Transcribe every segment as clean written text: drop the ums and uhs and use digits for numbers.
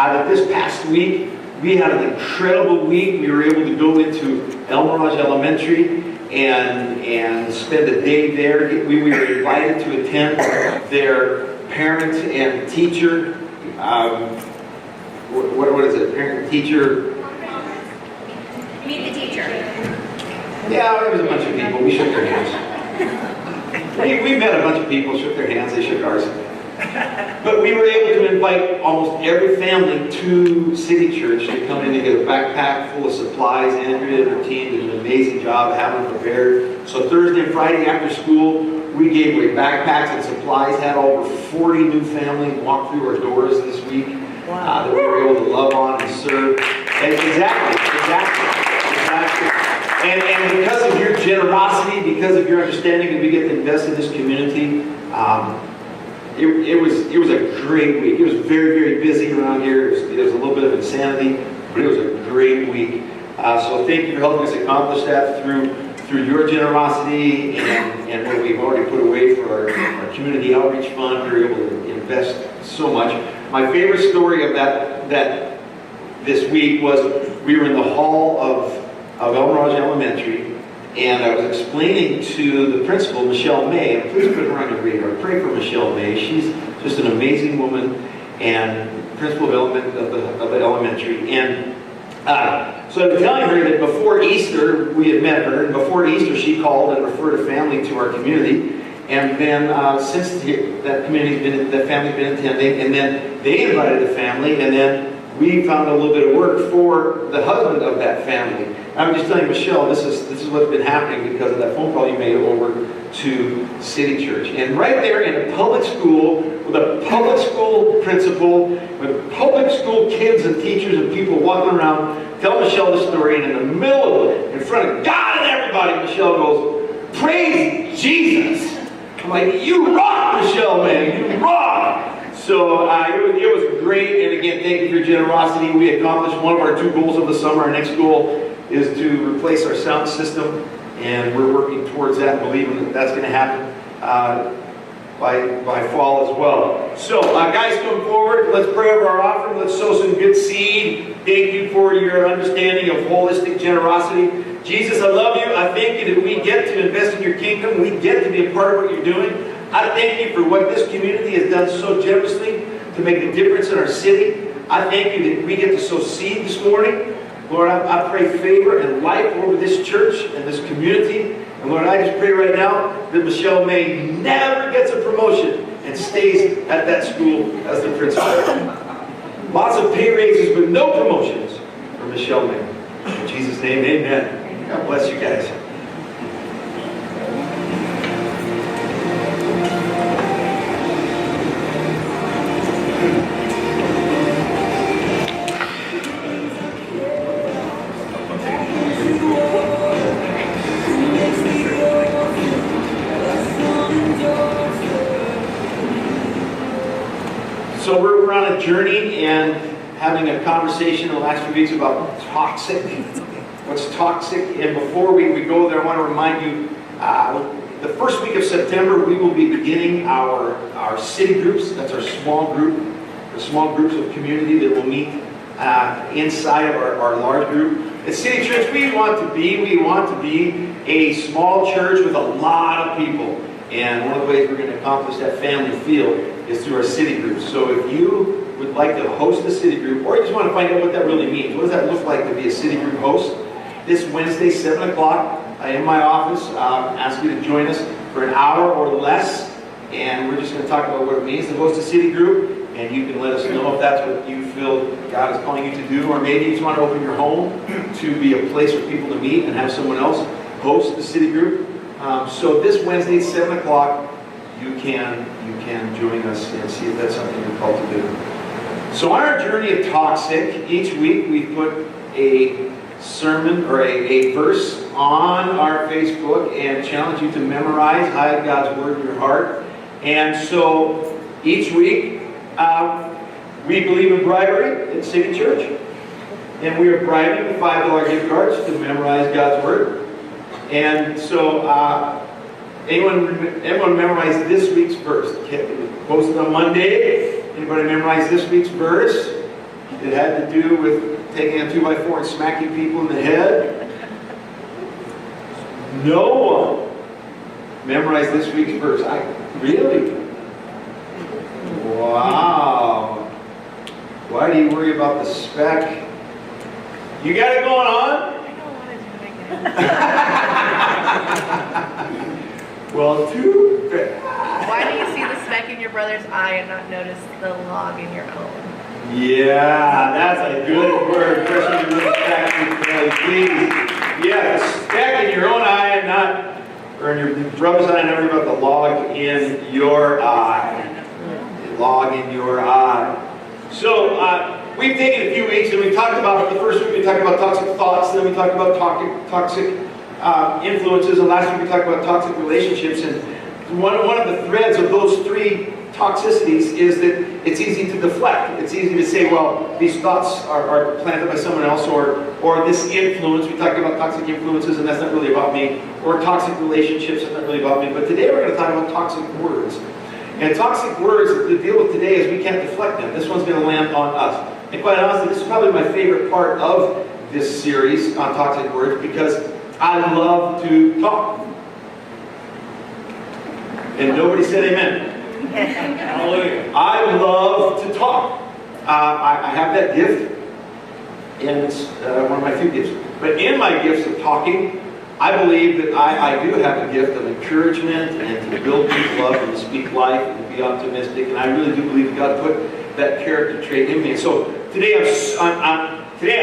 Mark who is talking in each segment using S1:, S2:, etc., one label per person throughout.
S1: that this past week, we had an incredible week. We were able to go into El Mirage Elementary and spend a day there. We were invited to attend their parent and teacher, what is it, parent and teacher?
S2: Meet the teacher.
S1: Yeah, it was a bunch of people. We shook their hands. We met a bunch of people, shook their hands, they shook ours. But we were able to invite almost every family to City Church to come in and get a backpack full of supplies. Andrea and her team did an amazing job having them prepared. So Thursday and Friday after school, we gave away backpacks and supplies, had over 40 new families walk through our doors this week that we were able to love on and serve. And exactly. And because of your generosity, because of your understanding that we get to invest in this community, it was a great week. It was very, very busy around here. It was a little bit of insanity, but it was a great week. So thank you for helping us accomplish that through your generosity and what we've already put away for our community outreach fund. We were able to invest so much. My favorite story of that this week was we were in the hall of El Mirage Elementary, and I was explaining to the principal, Michelle May, and please put her on your radar. Pray for Michelle May. She's just an amazing woman and principal of the elementary. And so I was telling her that before Easter, we had met her, and before Easter she called and referred a family to our community. And then since that family's been attending, and then they invited the family, and then we found a little bit of work for the husband of that family. I'm just telling you, Michelle, this is what's been happening because of that phone call you made over to City Church. And right there in a public school, with a public school principal, with public school kids and teachers and people walking around, tell Michelle the story, and in the middle of it, in front of God and everybody, Michelle goes, "Praise Jesus!" I'm like, "You rock, Michelle, man, you rock!" So it was great, and again, thank you for your generosity. We accomplished one of our 2 goals of the summer. Our next goal is to replace our sound system, and we're working towards that, believing that that's going to happen by fall as well. So, guys, come forward. Let's pray over our offering. Let's sow some good seed. Thank you for your understanding of holistic generosity. Jesus, I love you. I thank you that we get to invest in your kingdom. We get to be a part of what you're doing. I thank you for what this community has done so generously to make a difference in our city. I thank you that we get to sow seed this morning. Lord, I pray favor and life over this church and this community. And Lord, I just pray right now that Michelle May never gets a promotion and stays at that school as the principal. Lots of pay raises, but no promotions for Michelle May. In Jesus' name, amen. God bless you guys. So we're on a journey and having a conversation in the last few weeks about toxic. What's toxic? And before we go there, I want to remind you, the first week of September, we will be beginning our city groups. That's our small group, the small groups of community that will meet inside of our large group. At City Church, we want to be a small church with a lot of people. And one of the ways we're going to accomplish that family feel is through our city groups. So if you would like to host a city group, or you just want to find out what that really means, what does that look like to be a city group host? This Wednesday, 7 o'clock, in my office, ask you to join us for an hour or less. And we're just going to talk about what it means to host a city group. And you can let us know if that's what you feel God is calling you to do. Or maybe you just want to open your home to be a place for people to meet and have someone else host the city group. So this Wednesday, 7 o'clock, you can join us and see if that's something you're called to do. So on our journey of toxic, each week we put a sermon or a verse on our Facebook and challenge you to memorize, hide God's word in your heart. And so each week we believe in bribery at City Church. And we are bribing with $5 gift cards to memorize God's word. And so everyone memorize this week's verse. It was posted on Monday. Anybody memorize this week's verse? It had to do with taking a 2x4 and smacking people in the head. No one memorized this week's verse. Really? Wow. Why do you worry about the speck? You got it going on?
S2: I don't want to do it.
S1: Well, too bad.
S3: Why do you see the speck in your brother's eye and not notice the log in your own?
S1: Yeah, that's a good word. Especially when it's back to please. Yeah, the speck in your own eye and not, or in your brother's eye, and not worry about the log in your eye. The log in your eye. So, we've taken a few weeks and we've talked about, the first week we talked about toxic thoughts, then we talked about toxic influences, and last week we talked about toxic relationships. And one of the threads of those three toxicities is that it's easy to deflect. It's easy to say, well, these thoughts are planted by someone else, or this influence, we talked about toxic influences and that's not really about me, or toxic relationships, that's not really about me. But today we're going to talk about toxic words. And toxic words, the deal with today is we can't deflect them. This one's going to land on us. And quite honestly, this is probably my favorite part of this series on toxic words because I love to talk. And nobody said amen. Hallelujah. I love to talk. I have that gift, and it's one of my few gifts. But in my gifts of talking, I believe that I do have a gift of encouragement and to build people up and to speak life and to be optimistic. And I really do believe that God put that character trait in me. And so today,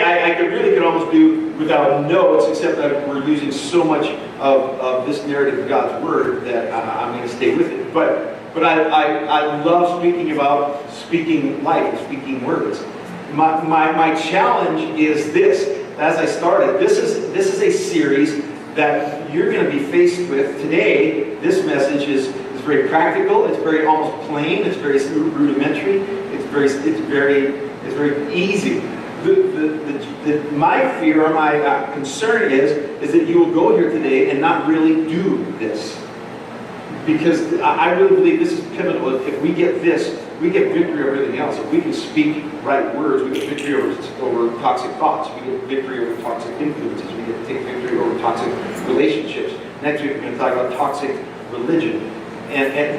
S1: I could almost do without notes, except that we're using so much of this narrative of God's Word that I'm going to stay with it. But I love speaking about speaking life and speaking words. My challenge is this. As I started, this is a series that you're going to be faced with today. This message is very practical. It's very almost plain. It's very rudimentary. It's very easy. My fear or my concern is that you will go here today and not really do this. Because I really believe this is pivotal. If we get this, we get victory over everything else. If we can speak right words, we get victory over toxic thoughts. We get victory over toxic influences. We get to take victory over toxic relationships. Next week we're going to talk about toxic religion.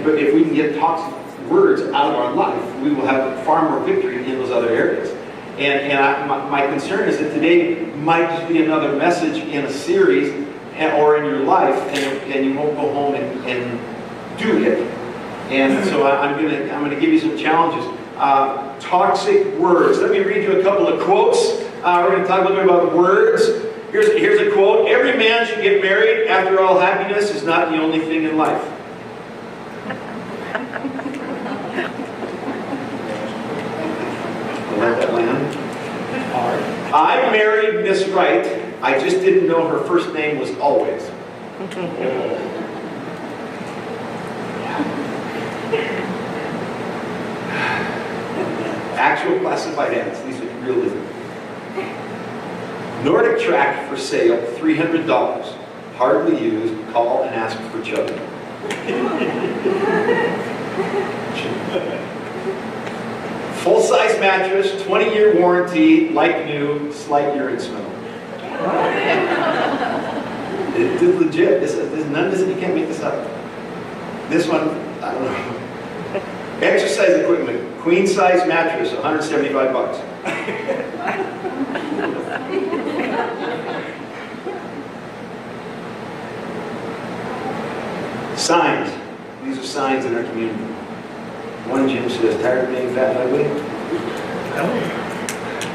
S1: But if we can get toxic words out of our life, we will have far more victory in those other areas. My concern is that today might just be another message in a series or in your life, and you won't go home and do it. And so I'm going to give you some challenges. Toxic words. Let me read you a couple of quotes. We're going to talk a little bit about words. Here's a quote. Every man should get married. After all, happiness is not the only thing in life. Let that land. I married Miss Wright. I just didn't know her first name was always. Actual classified ads. These are real living. Nordic track for sale, $300. Hardly used. Call and ask for Chubby. Full-size mattress, 20-year warranty, like new, slight urine smell. It's legit. This none of this, you can't make this up. This one, I don't know. Exercise equipment, queen-size mattress, $175. Signs. These are signs in our community. One gym says, tired of being fat and ugly? No.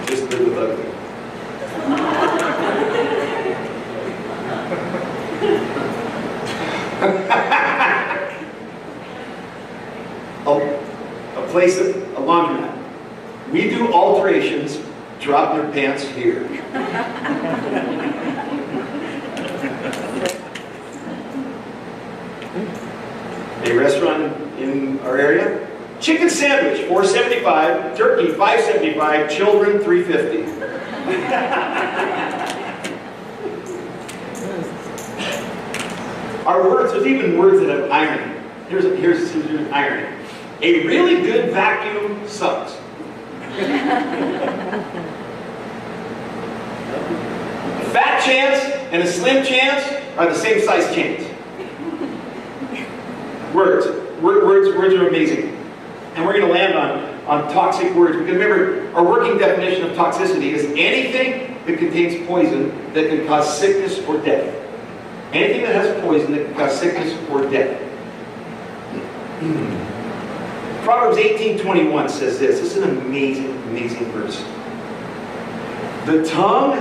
S1: Just live with ugly. A place, a laundromat. We do alterations, drop your pants here. A restaurant in our area. Chicken sandwich, $4.75. Turkey, $5.75. Children, $3.50. Our words, there's even words that have irony. Here's an irony. A really good vacuum sucks. A fat chance and a slim chance are the same size chance. Words are amazing. And we're going to land on toxic words. Because remember, our working definition of toxicity is anything that contains poison that can cause sickness or death. Anything that has poison that can cause sickness or death. Proverbs 18:21 says this. This is an amazing, amazing verse. The tongue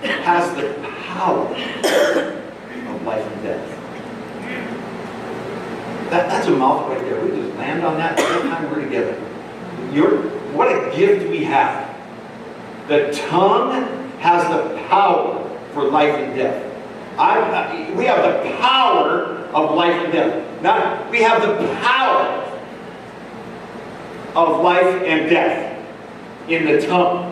S1: has the power of life and death. That's a mouthful right there. We just land on that every time we're together. What a gift we have. The tongue has the power for life and death. We have the power of life and death. Now, we have the power of life and death in the tongue.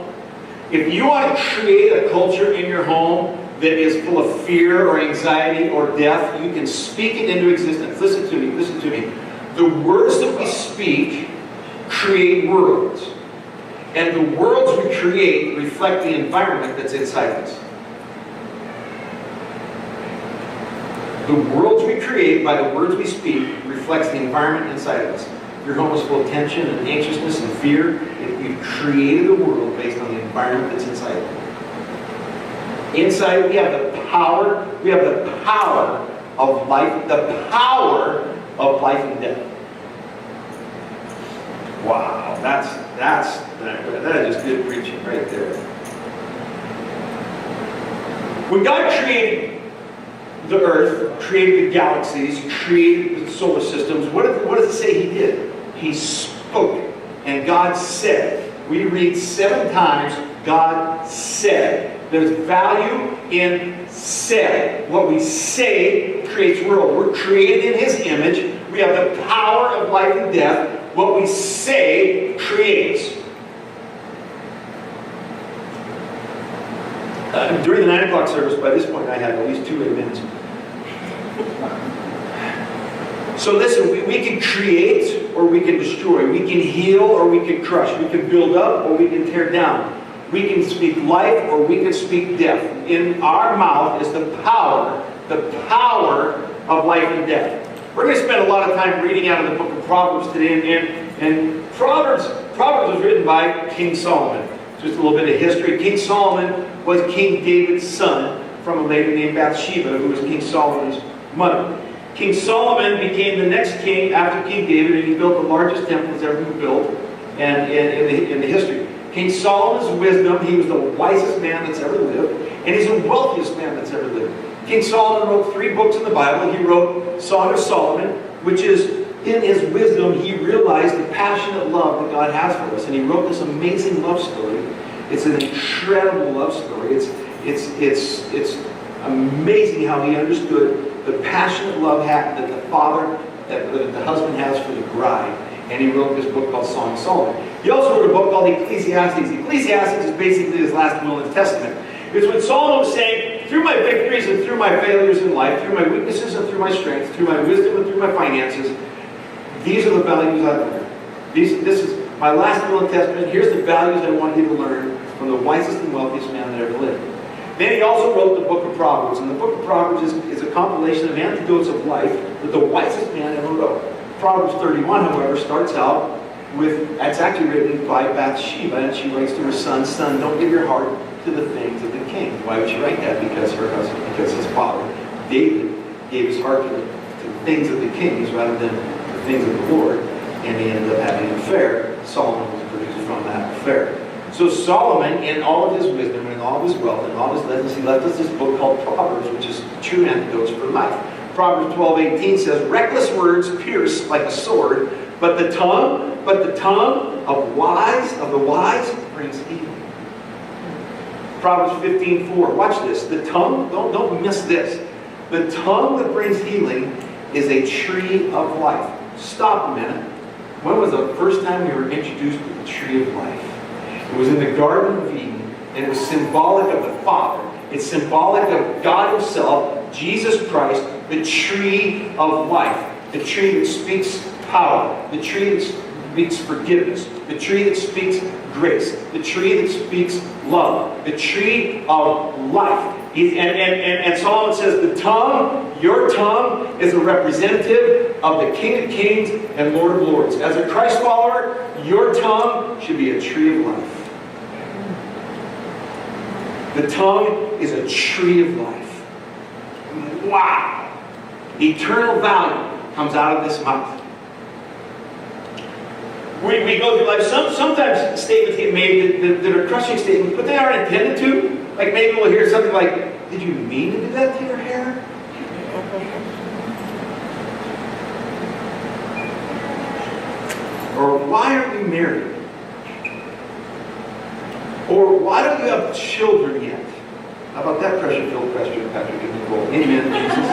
S1: If you want to create a culture in your home that is full of fear or anxiety or death, you can speak it into existence. Listen to me, listen to me. The words that we speak create worlds. And the worlds we create reflect the environment that's inside us. The worlds we create by the words we speak reflects the environment inside of us. If your home is full of tension and anxiousness and fear, we've created a world based on the environment that's inside of it. Inside, we have the power of life, the power of life and death. Wow, that is just good preaching right there. When God created the earth, created the galaxies, created the solar systems, what does it say he did? He spoke it. And God said. We read 7 times, God said. There's value in said. What we say creates world. We're created in his image. We have the power of life and death. What we say creates. During the 9 o'clock service, by this point I had at least 2 amens. So listen, we can create or we can destroy. We can heal or we can crush. We can build up or we can tear down. We can speak life or we can speak death. In our mouth is the power of life and death. We're going to spend a lot of time reading out of the book of Proverbs today. And Proverbs was written by King Solomon. Just a little bit of history. King Solomon was King David's son from a lady named Bathsheba, who was King Solomon's mother. King Solomon became the next king after King David, and he built the largest temple that's ever been built in the history. King Solomon's wisdom, he was the wisest man that's ever lived, and he's the wealthiest man that's ever lived. King Solomon wrote 3 books in the Bible. He wrote Song of Solomon, which is, in his wisdom, he realized the passionate love that God has for us, and he wrote this amazing love story. It's an incredible love story. It's amazing how he understood the passionate love that the husband has for the bride. And he wrote this book called Song of Solomon. He also wrote a book called Ecclesiastes. Ecclesiastes is basically his last will and testament. It's when Solomon was saying, through my victories and through my failures in life, through my weaknesses and through my strengths, through my wisdom and through my finances, these are the values I've learned. This is my last will and testament. Here's the values I want you to learn from the wisest and wealthiest man that ever lived. Then he also wrote the book of Proverbs. And the book of Proverbs is a compilation of anecdotes of life that the wisest man ever wrote. Proverbs 31, however, starts out with, it's actually written by Bathsheba, and she writes to her son, "Son, don't give your heart to the things of the king." Why would she write that? Because his father, David, gave his heart to the things of the kings rather than the things of the Lord, and he ended up having an affair. Solomon was produced from that affair. So Solomon, in all of his wisdom and in all of his wealth and all of his lessons, he left us this book called Proverbs, which is true antidotes for life. Proverbs 12:18 says, "Reckless words pierce like a sword, but the tongue of the wise brings healing." Proverbs 15:4. Watch this. The tongue, don't miss this. The tongue that brings healing is a tree of life. Stop a minute. When was the first time we were introduced to the tree of life? It was in the Garden of Eden, and it was symbolic of the Father. It's symbolic of God himself, Jesus Christ, the tree of life, the tree that speaks power, the tree that speaks forgiveness, the tree that speaks grace, the tree that speaks love, the tree of life. And Solomon says the tongue, your tongue, is a representative of the King of Kings and Lord of Lords. As a Christ follower, your tongue should be a tree of life. The tongue is a tree of life. Wow! Eternal value comes out of this mouth. We go through life. Sometimes statements get made that are crushing statements, but they aren't intended to. Like maybe we'll hear something like, "Did you mean to do that to your hair?" Or, "Why aren't you married?" Or, "Why don't you have children yet?" How about that pressure-filled question, Patrick and Nicole? Amen, Jesus.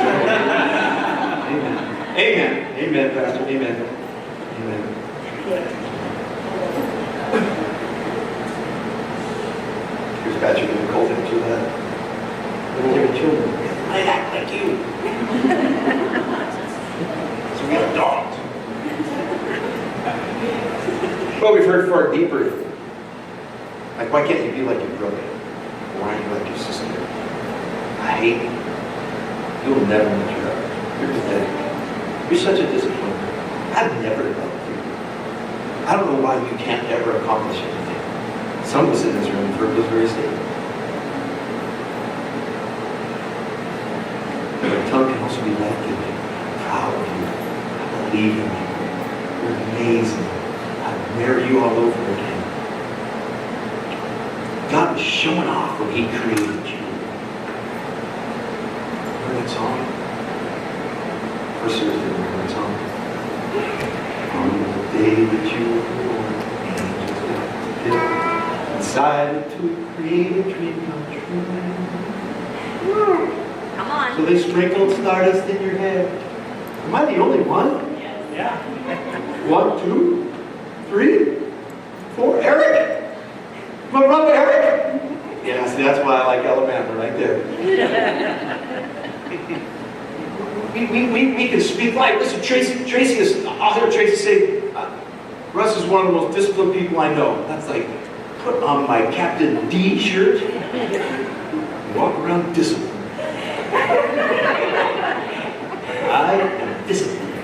S1: Amen. Amen. Amen, Pastor. Amen. Amen. Here's Patrick and Nicole to answer that. They don't have children. I act like you. So we have dogs. Well, we've heard far deeper. Like, why can't you be like your brother? Why aren't you like your sister? I hate you. You'll never meet your husband. You're pathetic. You're such a disappointment. I've never loved you. I don't know why you can't ever accomplish anything. Some of us in this room have heard those very statements. But our tongue can also be life-giving. I'm proud of you. I believe in you. You're amazing. I'd marry you all over again. God was showing off when He created you. Remember that song? First service, remember that song? On the day that you were born, angels got together, decided to create a dream come true.
S3: Come on.
S1: So they sprinkled stardust in your head. Am I the only one?
S2: Yeah.
S1: 1, 2, 3, 4. Eric! My brother Eric! Yeah, see, that's why I like Alabama right there. we can speak life. Listen, Tracy is, I'll hear Tracy say, Russ is one of the most disciplined people I know. That's like, put on my Captain D shirt, and walk around disciplined. I am disciplined.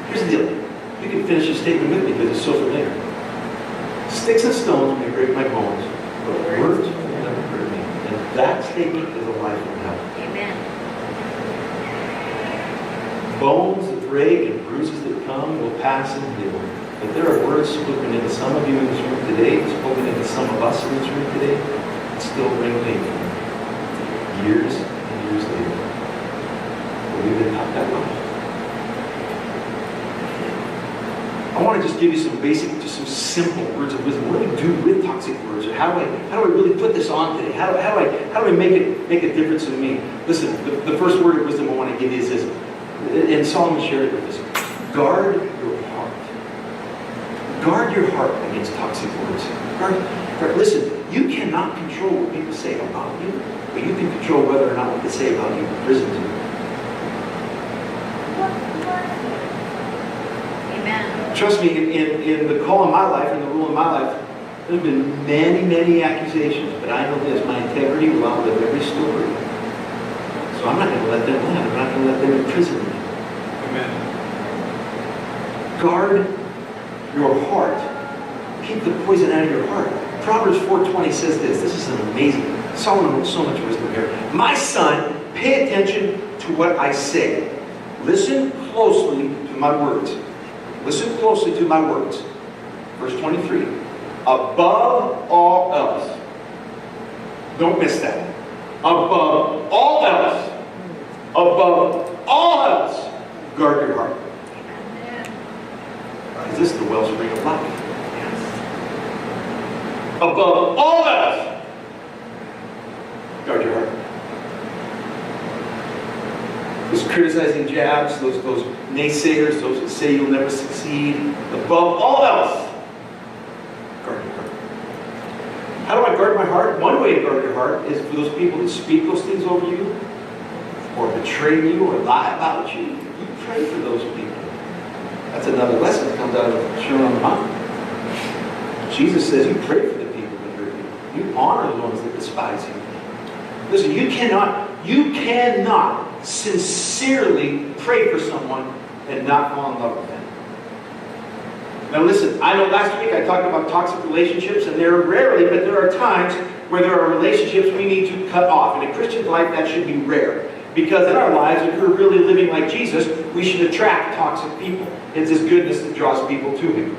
S1: Here's the deal. You can finish your statement with me because it's so familiar. Sticks and stones may break my bones, but words will never hurt me. And that statement is a life from heaven.
S3: Amen.
S1: Bones that break and bruises that come will pass and heal. But there are words spoken into some of you in this room today, spoken into some of us in this room today, that still bring pain years and years later. But we've been taught that life. I want to just give you some basic, just some simple words of wisdom. What do we do with toxic words? Or how do I really put this on today? How do I make a difference in me? Listen, the first word of wisdom I want to give you is this, and Solomon shared it with us. Guard your heart. Guard your heart against toxic words. Guard. Listen, you cannot control what people say about you, but you can control whether or not what they say about you imprisons you.
S3: Amen.
S1: Trust me, in the call of my life, in the rule of my life, there have been many, many accusations, but I know this, my integrity will outlive every story. So I'm not going to let them land. I'm not going to let them imprison me.
S2: Amen.
S1: Guard your heart. Keep the poison out of your heart. Proverbs 4:20 says this. This is an amazing. Solomon wrote so much wisdom here. My son, pay attention to what I say. Listen closely to my words. Listen closely to my words. Verse 23. Above all else. Don't miss that. Above all else. Above all else. Guard your heart. Is this the wellspring of life? Yes. Above all else. Guard your heart. Those criticizing jabs, those naysayers, those that say you'll never succeed, above all else, guard your heart. How do I guard my heart? One way to guard your heart is for those people that speak those things over you, or betray you, or lie about you. You pray for those people. That's another lesson that comes out of the Sermon on the Mount. Jesus says you pray for the people that hurt you. You honor the ones that despise you. Listen, you cannot sincerely pray for someone and not fall in love with them. Now listen, I know last week I talked about toxic relationships, and there are rarely, but there are times where there are relationships we need to cut off. In a Christian's life, that should be rare. Because in our lives, if we're really living like Jesus, we should attract toxic people. It's His goodness that draws people to Him.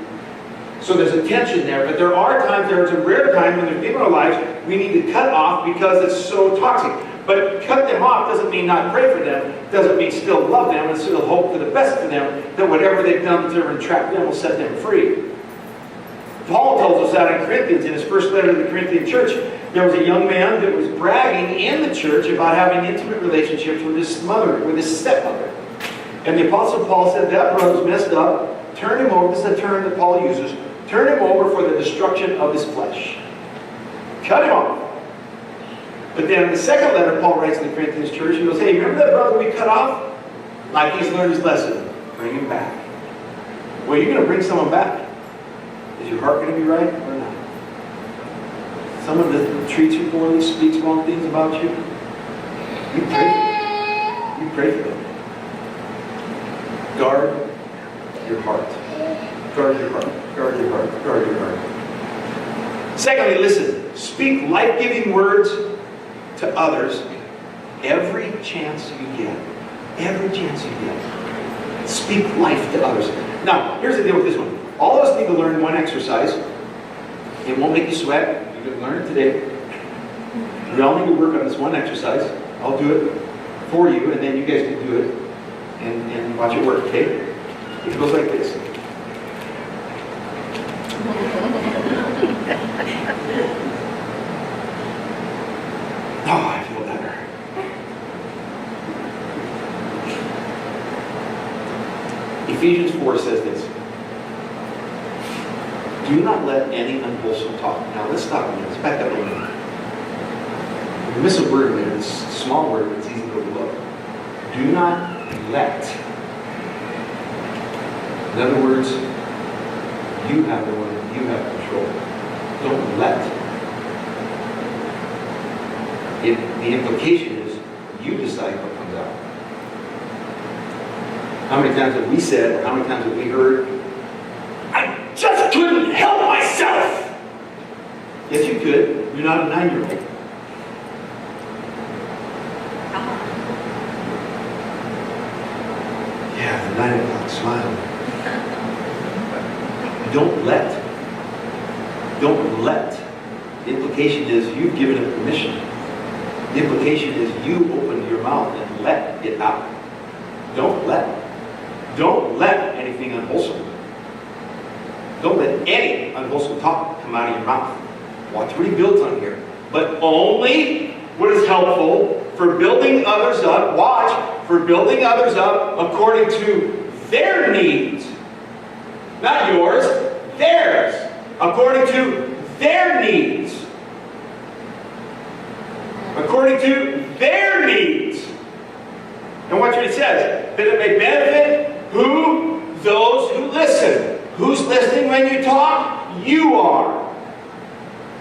S1: So there's a tension there, but there is a rare time when there's people in our lives we need to cut off because it's so toxic. But cut them off doesn't mean not pray for them. It doesn't mean still love them and still hope for the best for them, that whatever they've done to entrap them will set them free. Paul tells us that in Corinthians, in his first letter to the Corinthian church, there was a young man that was bragging in the church about having intimate relationships with his stepmother. And the Apostle Paul said, that brother's messed up. Turn him over. This is a term that Paul uses. Turn him over for the destruction of his flesh. Cut him off. But then in the second letter Paul writes to the Corinthians church, he goes, hey, remember that brother we cut off? Like he's learned his lesson. Bring him back. Well, you're going to bring someone back. Is your heart going to be right or not? Someone that treats you poorly, speaks wrong things about you, you pray for them. You pray for them. Guard your heart. Guard your heart. Guard your heart. Guard your heart. Secondly, listen. Speak life-giving words to others every chance you get. Every chance you get. Speak life to others. Now, here's the deal with this one. All of us need to learn one exercise. It won't make you sweat. You can learn it today. We all need to work on this one exercise. I'll do it for you, and then you guys can do it and watch it work, okay? It goes like this. Oh, I feel better. Ephesians 4 says this. Do not let any unwholesome talk. Now let's stop a minute. Let's back up a minute. We miss a word there. It's a small word, but it's easy to overlook. Do not let. In other words, you have the one, you have control. Don't let. The implication is you decide what comes out. How many times have we said, or how many times have we heard, I just couldn't help myself? Yes, you could. You're not a 9-year-old. Yeah, the 9 o'clock smile. Don't let. Don't let. The implication is you've given it permission. The implication is you open your mouth and let it out. Don't let. Don't let anything unwholesome. Don't let any unwholesome talk come out of your mouth. Watch what he builds on here. But only what is helpful for building others up. Watch, for building others up according to their needs. Not yours, theirs. According to their needs. According to their needs. And watch what it says. That it may benefit who? Those who listen. Who's listening when you talk? You are.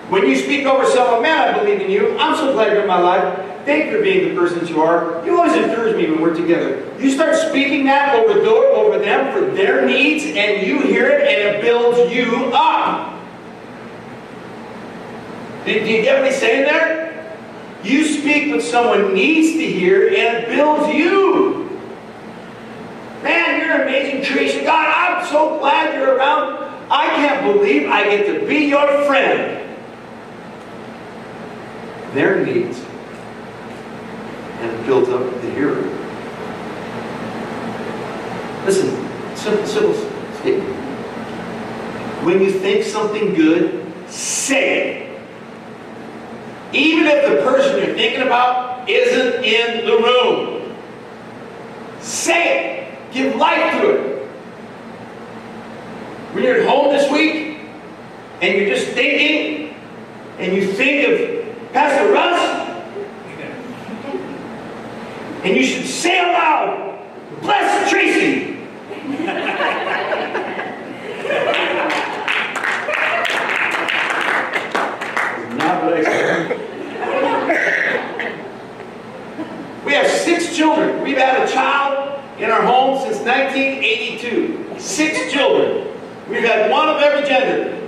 S1: When you speak over someone, man, I believe in you. I'm so glad you're in my life. Thank you for being the person that you are. You always encourage me when we're together. You start speaking that over them for their needs, and you hear it, and it builds you up. Do you get what he's saying there? You speak what someone needs to hear, and it builds you. Man, you're an amazing creation of God. I'm so glad you're around. I can't believe I get to be your friend. Their needs. And it builds up the hearer. Listen, simple statement. When you think something good, say it. Even if the person you're thinking about isn't in the room. Say it. Give life to it. When you're at home this week, and you're just thinking, and you think of Pastor Russ, and you should say aloud, bless Tracy. 6 children. We've had a child in our home since 1982. 6 children. We've had one of every gender.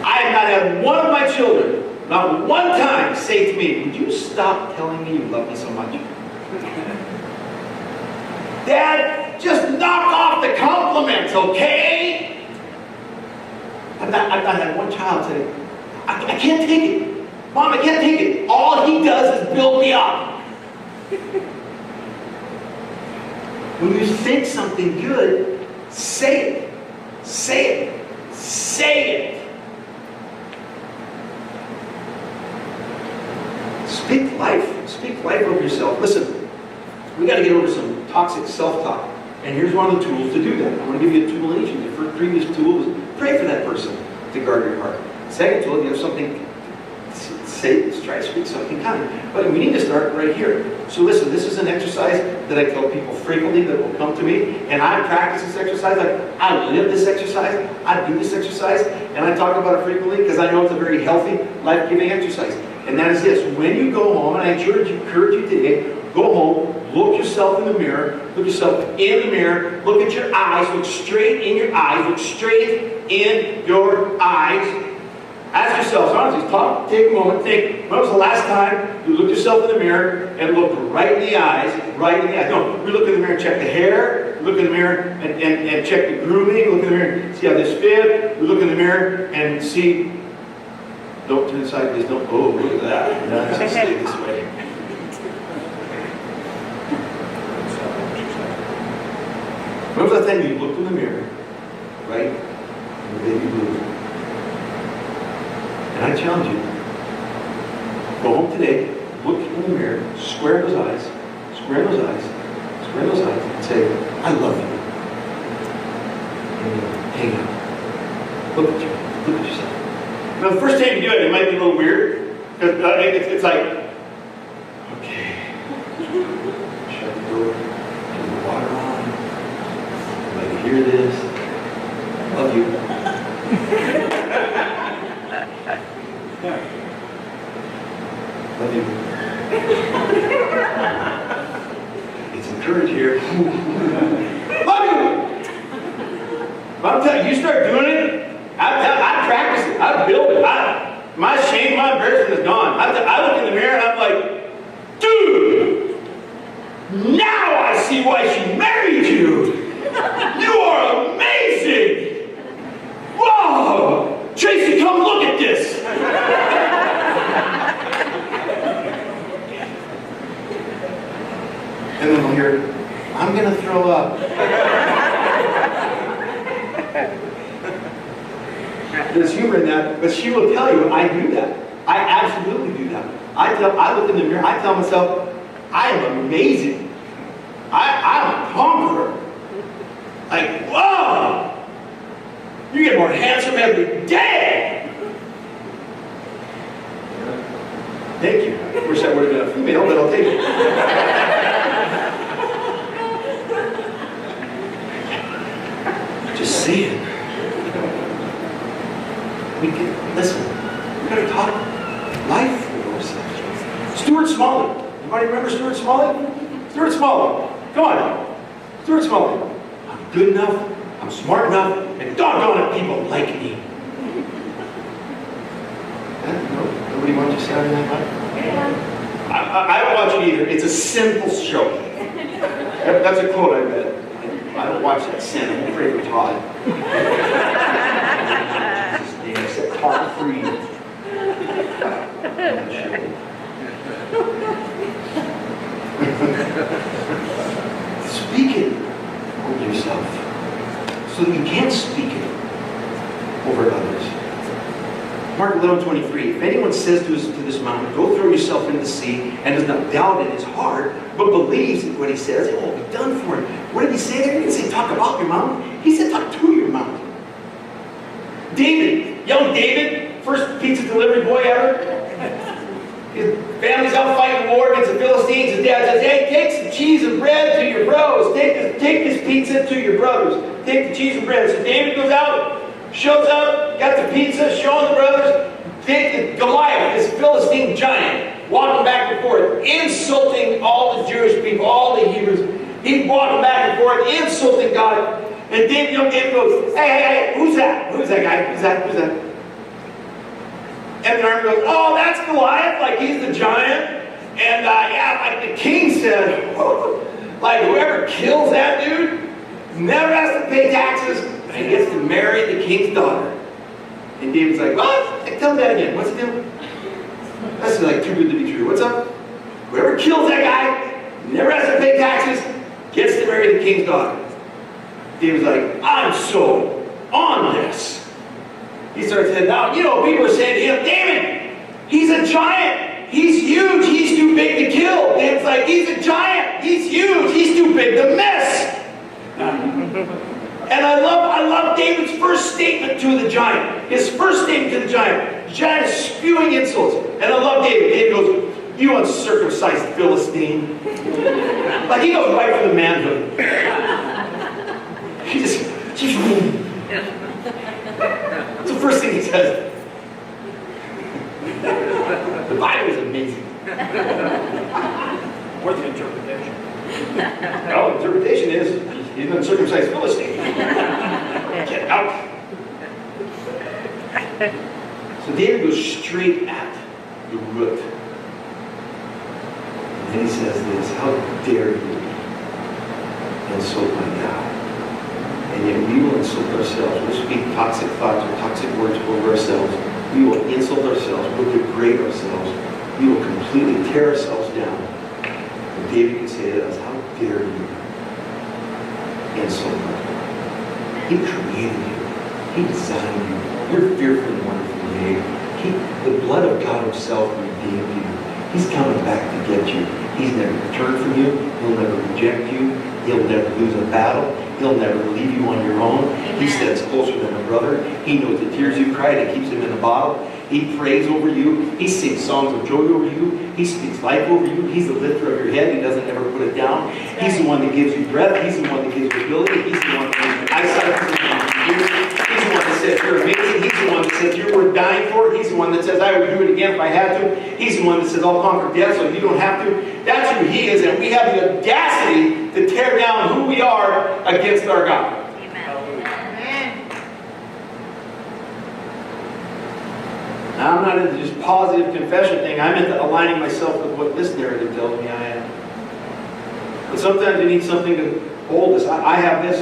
S1: I have not had one of my children, not one time, say to me, would you stop telling me you love me so much? Dad, just knock off the compliments, okay? I've not had one child say, I can't take it. Mom, I can't take it. All he does is build me up. When you think something good, say it. Say it. Say it. Speak life. Speak life over yourself. Listen, we got to get over some toxic self-talk. And here's one of the tools to do that. I'm going to give you a tool in each. And the first previous tool was pray for that person to guard your heart. Second tool, if you have something, say, try to speak something kind. But we need to start right here. So listen, this is an exercise that I tell people frequently that will come to me. And I practice this exercise. I live this exercise. I do this exercise. And I talk about it frequently because I know it's a very healthy, life-giving exercise. And that is this. When you go home, and I encourage you today, go home, look yourself in the mirror, look yourself in the mirror, look at your eyes, look straight in your eyes, look straight in your eyes. Ask yourself, so honestly, talk, take a moment, think, when was the last time you looked yourself in the mirror and looked right in the eyes, right in the eyes? No, we look in the mirror and check the hair, look in the mirror and check the grooming, look in the mirror and see how this fit, we look in the mirror and see, don't turn sideways, don't, oh, look at that, no, just stay this way. When was the time you looked in the mirror, right, and the baby blue? And I challenge you, go home today, look in the mirror, square those eyes, square those eyes, square those eyes, and say, I love you. And hang out. Look at you. Look at yourself. Now, the first time you do it, it might be a little weird, because it's like, okay, shut the door, turn the water on, let me hear this, I love you. Love you. It's encouraged here. Love you! But I'm telling you, you start doing it, I practice it, I build it. My shame, my embarrassment is gone. I look in the mirror and I'm like, dude, now I see why she married you. You are amazing. Whoa! Tracy, come look at this. And then we'll hear, I'm going to throw up. There's humor in that, but she will tell you, I do that. I absolutely do that. I look in the mirror, I tell myself, I am amazing. I'm a conqueror. Like, whoa! You get more handsome every day! Thank you. I wish that would have been a female, but I'll take it. Just saying. Listen, we're going to talk life for ourselves. Stuart Smalley. Anybody remember Stuart Smalley? Stuart Smalley. Come on. Stuart Smalley. I'm good enough, I'm smart enough, and doggone it, people like me. No? Nobody watches Saturday Night Live? Yeah. I don't watch it either. It's a sinful show. That's a quote I read. I don't watch that sin. I'm afraid of Todd. Set Todd free. Speak it over yourself so that you can speak it over others. Mark 11:23. If anyone says to this mountain, go throw yourself into the sea, and does not doubt in his heart, but believes in what he says, it will be done for him. What did he say there? He didn't say talk about your mountain. He said talk to your mountain. David, young David, first pizza delivery boy ever. His family's out fighting the war against the Philistines. His dad says, hey, take some cheese and bread to your bros. Take this pizza to your brothers. Take the cheese and bread. So David goes out, shows up, got the pizza, showing the brothers. Goliath, this Philistine giant, walking back and forth, insulting all the Jewish people, all the Hebrews. He's walking back and forth, insulting God. And David goes, hey, who's that? Who's that guy? Who's that? And the army goes, oh, that's Goliath, like he's the giant. And yeah, like the king said, like whoever kills that dude never has to pay taxes and gets to marry the king's daughter. And David's like, what? Tell me that again. What's he doing? That's like too good to be true. What's up? Whoever kills that guy never has to pay taxes, gets to marry the king's daughter. David's like, I'm so on this. He starts heading out. You know, people are saying to him, David, he's a giant. He's huge. He's too big to kill. David's like, he's a giant. He's huge. He's too big to miss. And I love David's first statement to the giant. His first statement to the giant. The giant is spewing insults. And I love David. David goes, you uncircumcised Philistine. Like he goes right for the manhood. He just that's the first thing he says. The Bible is amazing.
S2: What's the interpretation?
S1: Well, the interpretation is he's an uncircumcised Philistine. Get out. So David goes straight at the root. And then he says this, how dare you insult my God? And yet we will insult ourselves. We'll speak toxic thoughts or toxic words over ourselves. We will insult ourselves. We'll degrade ourselves. We will completely tear ourselves down. And David can say to us, how dare you insult me? He created you. He designed you. You're fearfully and wonderfully made. The blood of God himself redeemed you. He's coming back to get you. He's never returned from you. He'll never reject you. He'll never lose a battle. He'll never leave you on your own. Amen. He stands closer than a brother. He knows the tears you cried and keeps them in a bottle. He prays over you. He sings songs of joy over you. He speaks life over you. He's the lifter of your head. He doesn't ever put it down. He's the one that gives you breath. He's the one that gives you ability. He's the one that gives you eyesight. He's the one that says you're amazing. He's the one that says you're worth dying for. He's the one that says I would do it again if I had to. He's the one that says I'll conquer death so you don't have to. That's who he is, and we have the audacity to tear down who we are against our God. Now, I'm not into just positive confession thing. I'm into aligning myself with what this narrative tells me I am. But sometimes you need something to hold us. I have this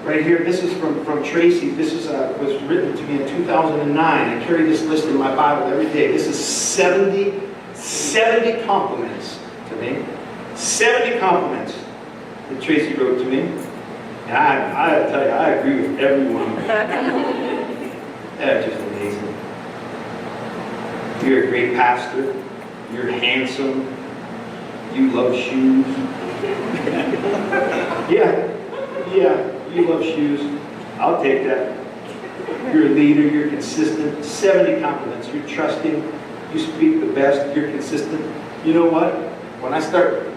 S1: right here. This is from Tracy. This is was written to me in 2009. I carry this list in my Bible every day. This is 70 compliments to me. 70 compliments that Tracy wrote to me. And I tell you, I agree with every one of them. That's just amazing. You're a great pastor. You're handsome. You love shoes. Yeah, you love shoes. I'll take that. You're a leader. You're consistent. 70 compliments. You're trusting. You speak the best. You're consistent. You know what? When I start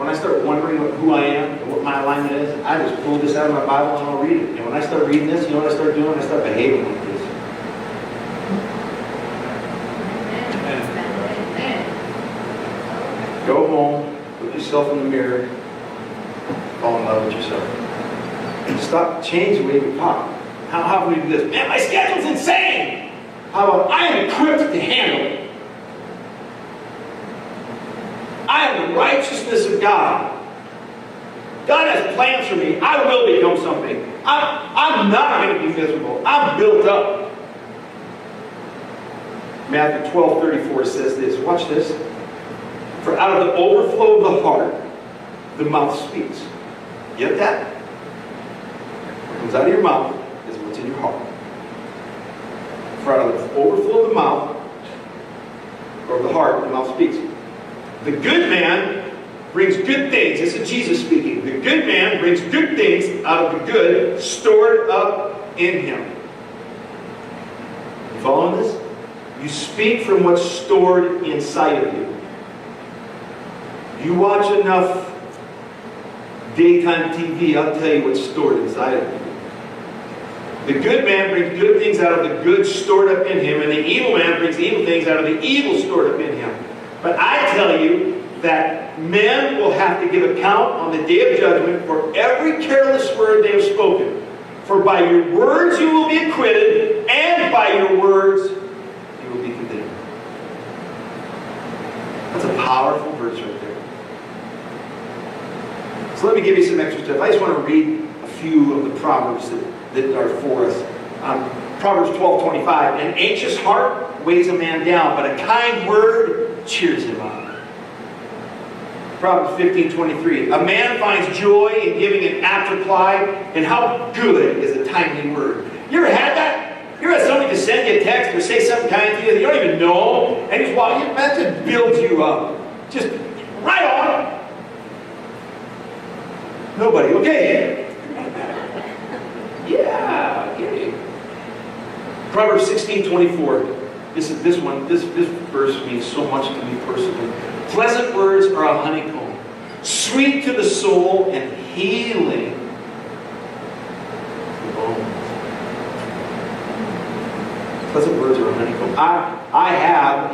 S1: wondering who I am and what my alignment is, I just pull this out of my Bible and I'll read it. And when I start reading this, you know what I start doing? I start behaving like this. Go home, look yourself in the mirror, fall in love with yourself. And stop, change the way we talk. How can we do this? Man, my schedule's insane! How about I am equipped to handle it? I am the righteousness of God. God has plans for me. I will become something. I'm not going to be miserable. I'm built up. Matthew 12:34 says this. Watch this. For out of the overflow of the heart, the mouth speaks. You get that? What comes out of your mouth is what's in your heart. For out of the overflow of the mouth, or of the heart, the mouth speaks. The good man brings good things. This is Jesus speaking. The good man brings good things out of the good stored up in him. You following this? You speak from what's stored inside of you. You watch enough daytime TV, I'll tell you what's stored inside of you. The good man brings good things out of the good stored up in him, and the evil man brings evil things out of the evil stored up in him. But I tell you that men will have to give account on the day of judgment for every careless word they have spoken. For by your words you will be acquitted, and by your words you will be condemned. That's a powerful verse right there. So let me give you some extra stuff. I just want to read a few of the Proverbs that are for us. Proverbs 12:25. An anxious heart weighs a man down, but a kind word cheers him up. Proverbs 15:23. A man finds joy in giving an apt reply, and how good is a timely word. You ever had that? You ever had somebody just send you a text or say something kind to you that you don't even know, and just walk, that just builds you up. Just right on. Nobody. Okay. Yeah. Okay. Proverbs 16:24. This verse means so much to me personally. Pleasant words are a honeycomb, sweet to the soul and healing to the bones. Pleasant words are a honeycomb. I have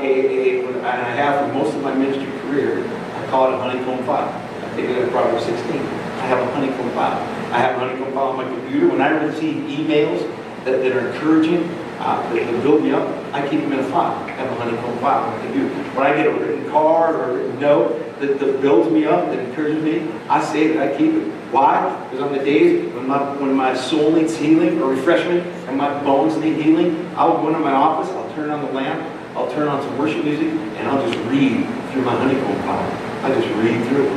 S1: for most of my ministry career, I call it a honeycomb file. I take it out of Proverbs 16. I have a honeycomb file. I have a honeycomb file on my computer. When I receive emails that are encouraging, that build me up, I keep them in a file. I have a honeycomb file on my computer. When I get a written card or a written note that builds me up, that encourages me, I save it, I keep it. Why? Because on the days when my soul needs healing or refreshment and my bones need healing, I'll go into my office, I'll turn on the lamp, I'll turn on some worship music, and I'll just read through my honeycomb file. I just read through it.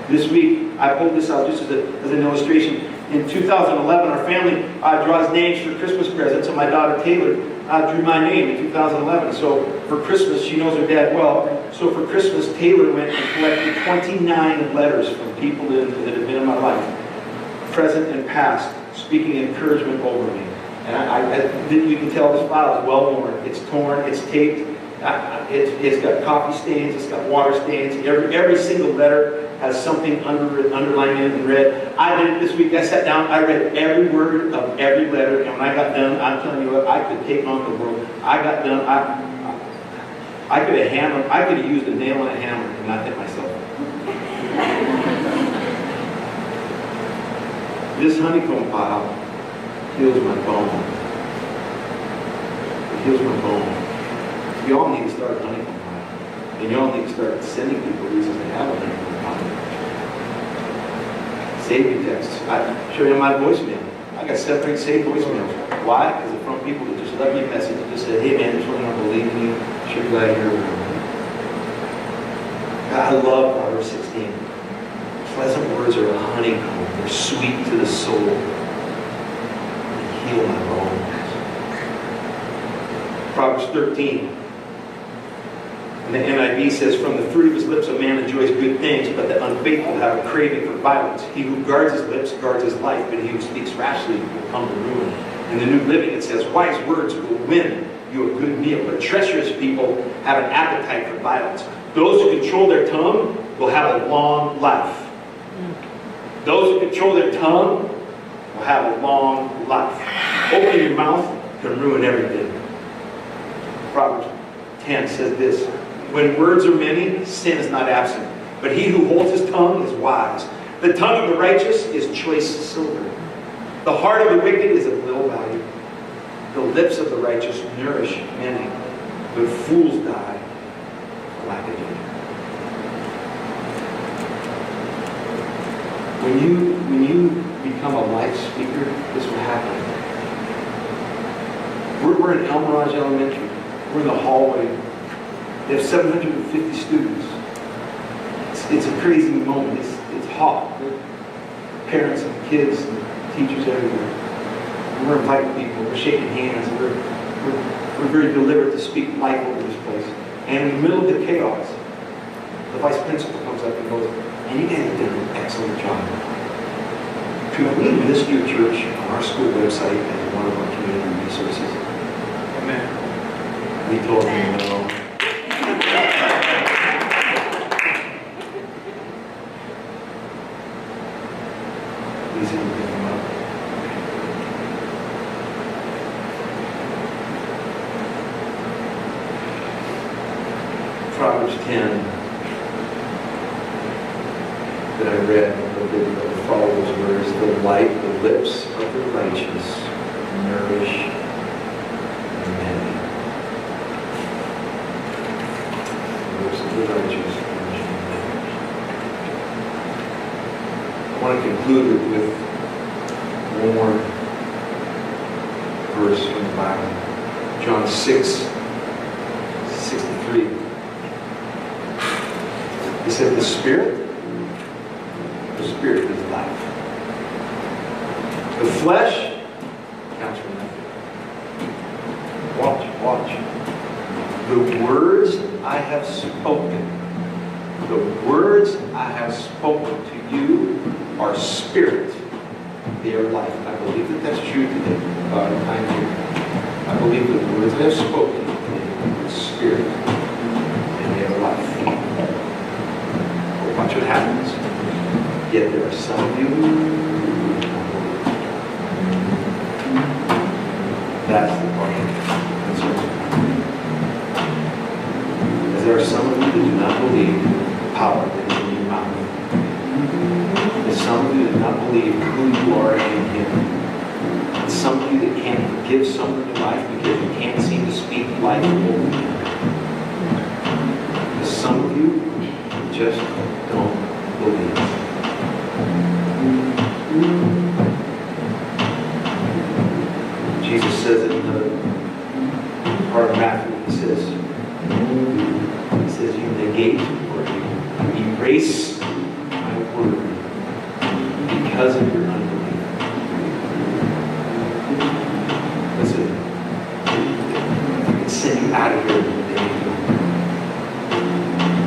S1: This week, I pulled this out just as an illustration. In 2011, our family draws names for Christmas presents, and my daughter Taylor drew my name in 2011. So for Christmas, she knows her dad well. So for Christmas, Taylor went and collected 29 letters from people that have been in my life, present and past, speaking encouragement over me. And you can tell this file is well worn. It's torn, it's taped, it's got coffee stains, it's got water stains. Every single letter has something underlined in red. I did it this week. I sat down, I read every word of every letter, and when I got done, I'm telling you what, I could take on the world. I got done, I could have used a nail and a hammer and not hit myself. This honeycomb pile heals my bone. It heals my bone. You all need to start a honeycomb pile. And you all need to start sending people reasons to have a honeycomb. Save your texts. I show you my voicemail. I got separate saved voicemails. Why? Because they're from people that just left me a message and just said, hey man, just want to believe in you. Sure glad you're here. I love Proverbs 16. Pleasant words are a honeycomb. They're sweet to the soul. They heal my bones. Proverbs 13. And the NIV says, from the fruit of his lips a man enjoys good things, but the unfaithful have a craving for violence. He who guards his lips guards his life, but he who speaks rashly will come to ruin. In the New Living it says, wise words will win you a good meal, but treacherous people have an appetite for violence. Those who control their tongue will have a long life. Those who control their tongue will have a long life. Opening your mouth can ruin everything. Proverbs 10 says this, when words are many, sin is not absent. But he who holds his tongue is wise. The tongue of the righteous is choice silver. The heart of the wicked is of little value. The lips of the righteous nourish many, but fools die for lack of eating. When you become a life speaker, this will happen. We're in El Mirage Elementary. We're in the hallway. They have 750 students. It's a crazy moment. It's hot. Parents and kids and teachers everywhere. And we're inviting people. We're shaking hands. We're very deliberate to speak life over this place. And in the middle of the chaos, the vice principal comes up and goes, and you guys have done an excellent job. Could we list your church on our school website as one of our community resources? Amen. We told him no. Please help me come up. Proverbs 10 that I read, the following words: the lips of the righteous nourish many. The lips of the righteous nourish many. I want to conclude with one more verse from the Bible. John 6:63. He said, the Spirit is life. The flesh counts for nothing. Watch. The words I have spoken to you are spirit. They are life. I believe that that's true today. God, I'm here. I believe the words I have spoken are spirit. And they are life. But watch what happens. Yet there are some of you. That's the part that concerns me. As there are some of you that do not believe the power that is in your mouth. There's some of you that do not believe who you are in Him. And some of you that can't forgive someone in life because you can't seem to speak life over them. There's some of you who just don't believe. Jesus says it in the part of Matthew. He says you negate or you erase my word because of your unbelief. Listen, I can send you out of here today.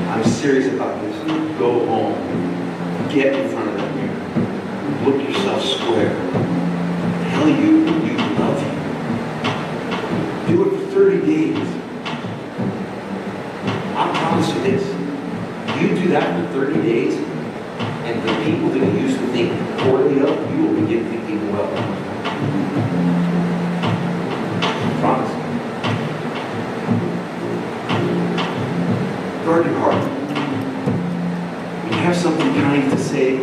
S1: I'm serious about this. Go home. Get in front of that mirror. Look yourself square. Tell you love you. Do it for 30 days. I promise you this. You do that for 30 days, and the people that you used to think poorly of, you will begin thinking well. I promise. Guard your heart. When you have something kind to say it.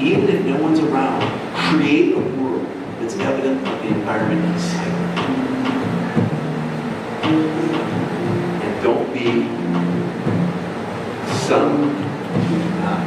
S1: Even if no one's around, create a world that's evident of the environment inside. And don't be some who do not